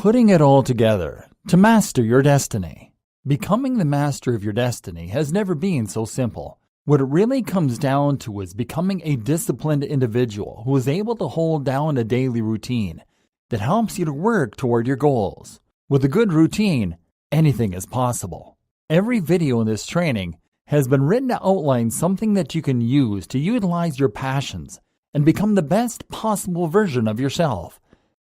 Putting it all together to master your destiny. Becoming the master of your destiny has never been so simple. What it really comes down to is becoming a disciplined individual who is able to hold down a daily routine that helps you to work toward your goals. With a good routine, anything is possible. Every video in this training has been written to outline something that you can use to utilize your passions and become the best possible version of yourself.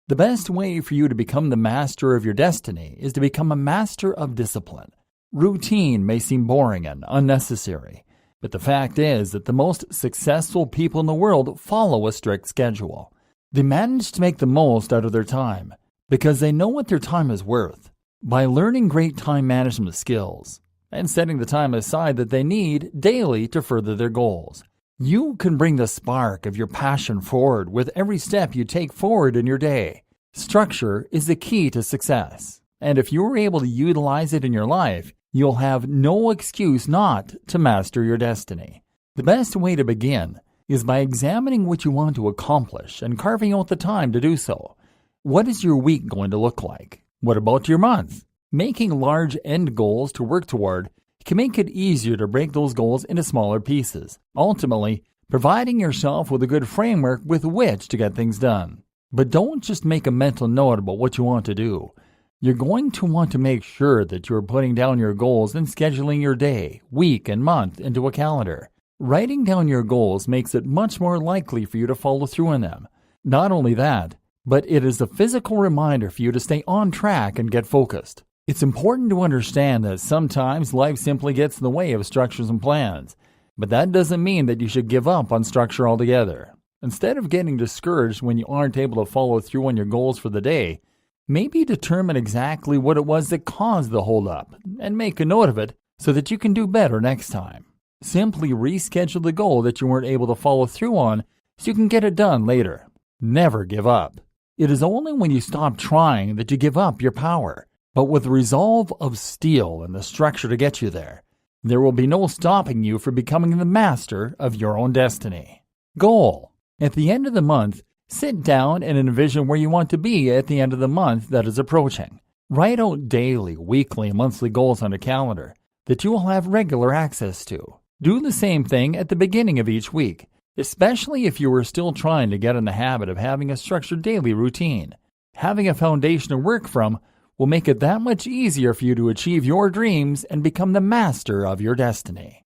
The best way for you to become the master of your destiny is to become a master of discipline. Routine may seem boring and unnecessary, but the fact is that the most successful people in the world follow a strict schedule. They manage to make the most out of their time because they know what their time is worth. By learning great time management skills and setting the time aside that they need daily to further their goals, you can bring the spark of your passion forward with every step you take forward in your day. Structure is the key to success, and if you are able to utilize it in your life, you'll have no excuse not to master your destiny. The best way to begin is by examining what you want to accomplish and carving out the time to do so. What is your week going to look like? What about your month? Making large end goals to work toward can make it easier to break those goals into smaller pieces, ultimately providing yourself with a good framework with which to get things done. But don't just make a mental note about what you want to do. You're going to want to make sure that you're putting down your goals and scheduling your day, week, and month into a calendar. Writing down your goals makes it much more likely for you to follow through on them. Not only that, but it is a physical reminder for you to stay on track and get focused. It's important to understand that sometimes life simply gets in the way of structures and plans, but that doesn't mean that you should give up on structure altogether. Instead of getting discouraged when you aren't able to follow through on your goals for the day, maybe determine exactly what it was that caused the holdup and make a note of it so that you can do better next time. Simply reschedule the goal that you weren't able to follow through on so you can get it done later. Never give up. It is only when you stop trying that you give up your power. But with resolve of steel and the structure to get you there, there will be no stopping you from becoming the master of your own destiny. Goal. At the end of the month, sit down and envision where you want to be at the end of the month that is approaching. Write out daily, weekly, and monthly goals on a calendar that you will have regular access to. Do the same thing at the beginning of each week, especially if you are still trying to get in the habit of having a structured daily routine. Having a foundation to work from will make it that much easier for you to achieve your dreams and become the master of your destiny.